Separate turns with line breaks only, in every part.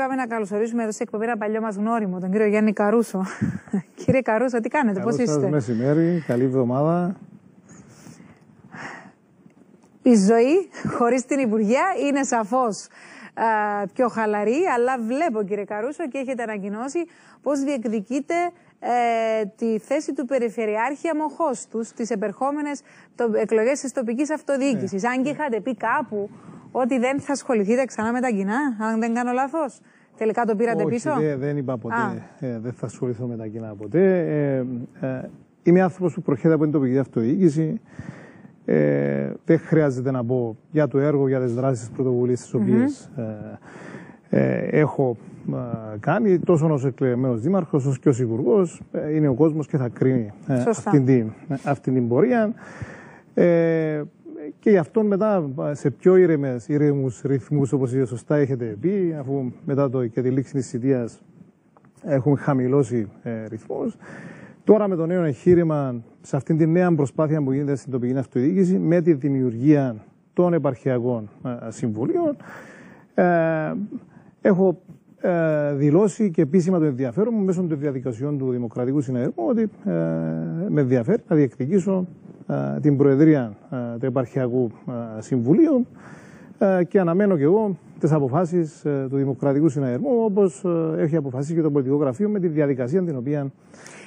Πάμε να καλωσορίσουμε εδώ σε εκπομπή ένα παλιό μας γνώριμο, τον κύριο Γιάννη Καρούσο. Κύριε Καρούσο, τι κάνετε, πώς είστε?
Καλώς σας μεσημέρι, καλή εβδομάδα.
Η ζωή χωρίς την Υπουργεία είναι σαφώς πιο χαλαρή, αλλά βλέπω, κύριε Καρούσο, και έχετε ανακοινώσει πώς διεκδικείτε τη θέση του Περιφερειάρχη αμοχώς τους στις επερχόμενες εκλογές της τοπικής αυτοδιοίκησης. Αν και είχατε πει κάπου ότι δεν θα ασχοληθείτε ξανά με τα κοινά, αν δεν κάνω λάθος. Τελικά το πήρατε πίσω?
Όχι, δεν είπα ποτέ. Δεν θα ασχοληθώ με τα κοινά ποτέ. Είμαι άνθρωπος που προχαίρεται από την τοπική αυτοδιοίκηση. Δεν χρειάζεται να πω για το έργο, για τις δράσεις, τις πρωτοβουλίες τις οποίες έχω κάνει, τόσο ως εκλεγμένος δήμαρχος, όσο και ως υπουργός. Είναι ο κόσμος και θα κρίνει αυτή την πορεία. Και γι' αυτό μετά σε πιο ήρεμους ρυθμούς, όπως σωστά έχετε πει, αφού μετά και τη λήξη της θητείας έχουμε χαμηλώσει ρυθμούς. Τώρα με το νέο εγχείρημα, σε αυτήν τη νέα προσπάθεια που γίνεται στην τοπική αυτοδιοίκηση, με τη δημιουργία των επαρχιακών συμβουλίων, έχω δηλώσει και επίσημα το ενδιαφέρον μου μέσω των διαδικασιών του Δημοκρατικού Συναγερμού ότι με ενδιαφέρει να διεκδικήσω την Προεδρία του Επαρχιακού Συμβουλίου και αναμένω και εγώ τις αποφάσεις του Δημοκρατικού Συναγερμού, όπως έχει αποφασίσει και το Πολιτικό Γραφείο με τη διαδικασία την οποία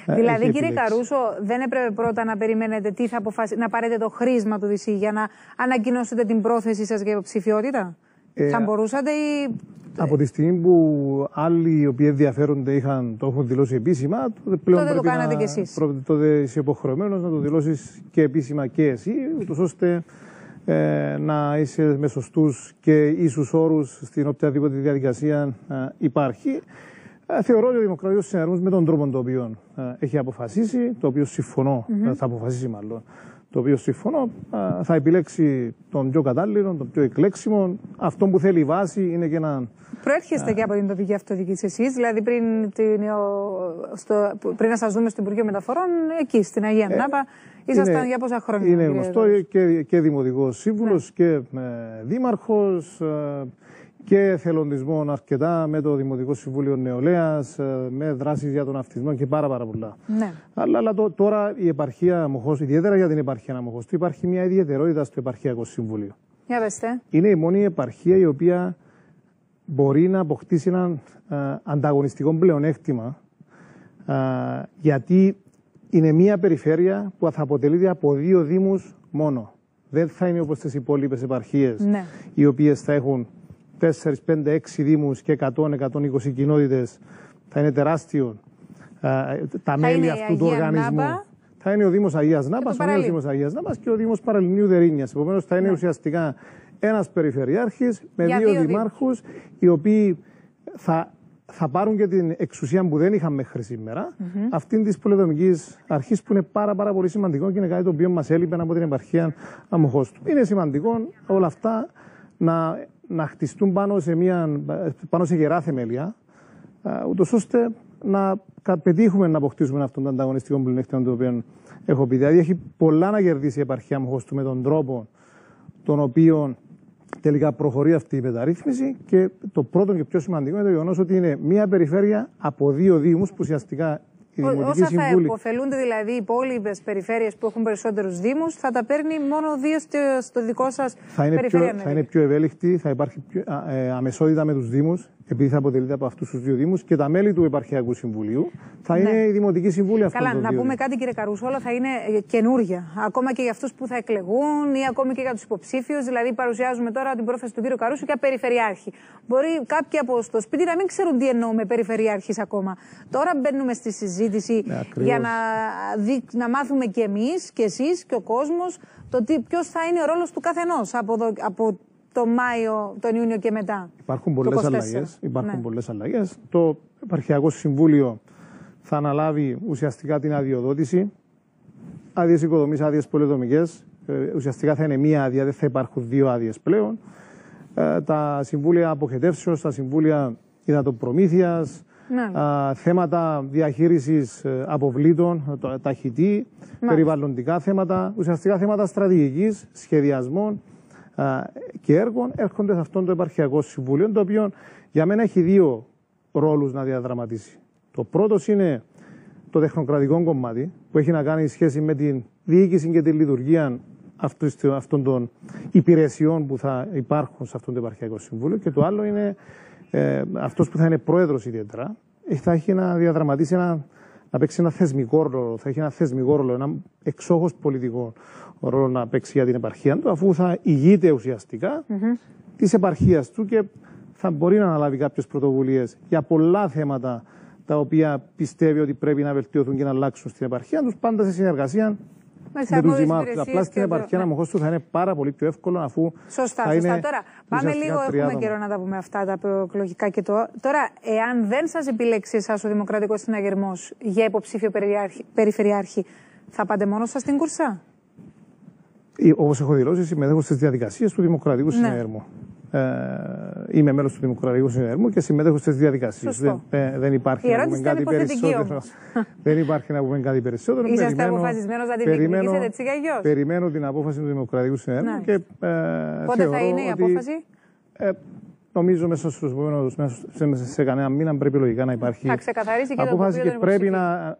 δηλαδή, κύριε Καρούσο, δεν έπρεπε πρώτα να περιμένετε τι θα να πάρετε το χρήσμα του ΔΣ για να ανακοινώσετε την πρόθεσή σας για υποψηφιότητα? Θα μπορούσατε ή...
Από τη στιγμή που άλλοι οι οποίοι ενδιαφέρονται το έχουν δηλώσει επίσημα, πλέον
τότε το κάνατε κι εσείς.
Τότε είσαι υποχρεωμένος να το δηλώσεις και επίσημα και εσύ, ούτως ώστε να είσαι με σωστούς και ίσους όρους στην οποιαδήποτε διαδικασία υπάρχει. Θεωρώ ότι ο Δημοκρατικός Συναγερμός με τον τρόπο τον οποίο έχει αποφασίσει, το οποίο συμφωνώ, θα αποφασίσει μάλλον, το οποίο συμφωνώ, θα επιλέξει τον πιο κατάλληλο, τον πιο εκλέξιμο. Αυτό που θέλει η βάση είναι και έναν...
Προέρχεστε και από την τοπική αυτοδιοίκηση εσείς, δηλαδή πριν να σας δούμε στο Υπουργείο Μεταφορών, εκεί στην Αγία Νάπα, ήσασταν για πόσα χρόνια?
Είναι γνωστό και δημοτικός σύμβουλος και δήμαρχος και θελοντισμό αρκετά με το Δημοτικό Συμβούλιο Νεολαίας, με δράσεις για τον αυτισμό και πάρα πολλά.
Ναι.
Αλλά τώρα η επαρχία Αμοχώς, ιδιαίτερα για την επαρχία Αμοχώς, υπάρχει μια ιδιαιτερότητα στο Επαρχιακό Συμβούλιο.
Για πέστε.
Είναι η μόνη επαρχία η οποία μπορεί να αποκτήσει έναν ανταγωνιστικό πλεονέκτημα, γιατί είναι μια περιφέρεια που θα αποτελείται από 2 δήμους μόνο. Δεν θα είναι όπως τις υπόλοιπες επαρχίες, οι οποίες θα έχουν 4, 5, 6 δήμους και 100-120 κοινότητες. Θα είναι τεράστιο τα μέλη αυτού του οργανισμού. Θα είναι ο Δήμος Αγίας Νάπας, ο νέος Δήμος Αγίας Νάπας και ο Δήμος Παραλιμνίου Δερίνιας. Επομένως θα είναι ουσιαστικά ένας περιφερειάρχης με 2 δημάρχους, οι οποίοι θα πάρουν και την εξουσία που δεν είχαν μέχρι σήμερα, αυτήν της πολεοδομικής αρχής, που είναι πάρα πολύ σημαντικό και είναι κάτι το οποίο μας έλειπε από την επαρχία Αμοχώς του. Είναι σημαντικό όλα αυτά να χτιστούν πάνω σε γερά θεμέλια, ούτως ώστε να πετύχουμε να αποκτήσουμε αυτόν τον ανταγωνιστικό πλεονέκτημα το οποίο έχω πει. Δηλαδή έχει πολλά να κερδίσει η επαρχία Αμοχώς του με τον τρόπο τον οποίο τελικά προχωρεί αυτή η μεταρρύθμιση, και το πρώτο και πιο σημαντικό είναι το γεγονός ότι είναι μια περιφέρεια από 2 δήμους που ουσιαστικά
όσα θα υποφελούνται δηλαδή οι υπόλοιπες περιφέρειες που έχουν περισσότερους δήμους, θα τα παίρνει μόνο 2 στο δικό σας περιφέρεια.
Θα είναι πιο ευέλικτη, θα υπάρχει αμεσότητα με τους δήμους, επειδή θα αποτελείται από αυτούς τους 2 δήμους, και τα μέλη του Επαρχιακού Συμβουλίου θα είναι η Δημοτική Συμβούλια αυτών των 2
δήμων. Να πούμε κάτι, κύριε Καρούσο, όλα θα είναι καινούργια. Ακόμα και για αυτούς που θα εκλεγούν ή ακόμη και για τους υποψήφιους. Δηλαδή, παρουσιάζουμε τώρα την πρόθεση του κύριου Καρούσου για περιφερειάρχη. Μπορεί κάποιοι από το σπίτι να μην ξέρουν τι εννοούμε περιφερειάρχης ακόμα. Τώρα μπαίνουμε στη συζήτηση για να μάθουμε και εμείς και εσείς και ο κόσμος ποιος θα είναι ο ρόλος του καθενός από τον Ιούνιο και μετά.
Υπάρχουν πολλές αλλαγές. Το Επαρχιακό Συμβούλιο θα αναλάβει ουσιαστικά την αδειοδότηση, άδειες οικοδομής, άδειες πολεοδομικές. Ουσιαστικά θα είναι μία άδεια, δεν θα υπάρχουν 2 άδειες πλέον. Τα συμβούλια αποχετεύσεως, τα συμβούλια υδατοπρομήθειας, θέματα διαχείρισης αποβλήτων, ταχυτή, περιβαλλοντικά θέματα, ουσιαστικά θέματα στρατηγικής, σχεδιασμών και έργων έρχονται σε αυτόν το Επαρχιακό Συμβούλιο, το οποίο Για μένα έχει δύο ρόλους να διαδραματίσει. Το πρώτος είναι το τεχνοκρατικό κομμάτι, που έχει να κάνει σχέση με την διοίκηση και τη λειτουργία αυτών των υπηρεσιών που θα υπάρχουν σε αυτό το επαρχιακό συμβούλιο. Και το άλλο είναι αυτός που θα είναι πρόεδρος ιδιαίτερα, θα έχει να διαδραματίσει να παίξει ένα θεσμικό ρόλο, θα έχει ένα θεσμικό ρόλο, ένα εξόχως πολιτικό ρόλο να παίξει για την επαρχία του, αφού θα ηγείται ουσιαστικά της επαρχίας του και θα μπορεί να αναλάβει κάποιες πρωτοβουλίες για πολλά θέματα τα οποία πιστεύει ότι πρέπει να βελτιωθούν και να αλλάξουν στην επαρχία τους, πάντα σε συνεργασία με τους δημάρχους. Απλά στην επαρχία αμοχώς του θα είναι πάρα πολύ πιο εύκολο, αφού.
Σωστά. Τώρα πάμε λίγο, έχουμε καιρό να τα πούμε αυτά τα προεκλογικά και τώρα, εάν δεν σας επιλέξει εσάς ο Δημοκρατικός Συναγερμός για υποψήφιο περιφερειάρχη, θα πάτε μόνο σας στην κουρσά?
Όπως έχω δηλώσει, συμμετέχω στις διαδικασίες του Δημοκρατικού Συναγερμού. Είμαι μέλος του Δημοκρατικού Συναγερμού και συμμετέχω στις διαδικασίες. Δεν υπάρχει να πούμε κάτι περισσότερο. Δεν υπάρχει να πούμε κάτι περισσότερο.
Είσαστε αποφασισμένος να την διεκδικήσετε έτσι κι αλλιώς?
Περιμένω την απόφαση του Δημοκρατικού Συναγερμού. Και
πότε θα είναι η απόφαση?
Νομίζω μέσα σε κανένα μήνα πρέπει λογικά να υπάρχει
απόφαση
και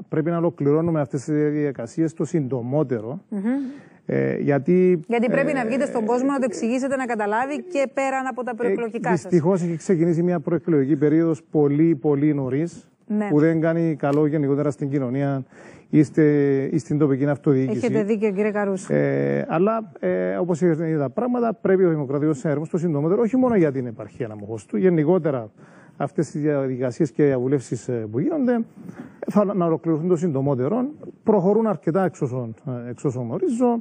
πρέπει να ολοκληρώνουμε αυτές τις διαδικασίες το συντομότερο. Γιατί
πρέπει να βγείτε στον κόσμο να το εξηγήσετε, να καταλάβει και πέραν από τα προεκλογικά σας.
Δυστυχώς έχει ξεκινήσει μια προεκλογική περίοδος πολύ νωρίς, που δεν κάνει καλό γενικότερα στην κοινωνία ή στην τοπική αυτοδιοίκηση.
Έχετε δίκιο, κύριε Καρούσο.
Αλλά όπως είναι τα πράγματα, πρέπει ο Δημοκρατικός Συναγερμός το συντομότερο, όχι μόνο για την επαρχία αμοχώς του, γενικότερα αυτές τις διαδικασίες και διαβουλεύσεις που γίνονται, να ολοκληρωθούν το συντομότερο. Προχωρούν αρκετά εξ όσων γνωρίζω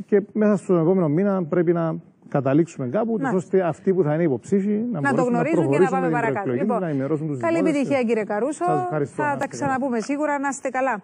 και μέσα στον επόμενο μήνα πρέπει να καταλήξουμε κάπου, ώστε αυτοί που θα είναι υποψήφοι να
το γνωρίζουν και να πάμε παρακάτω.
Να ενημερώσουν τους
καλή επιτυχία, κύριε Καρούσο. Θα τα ξαναπούμε σίγουρα. Να είστε καλά.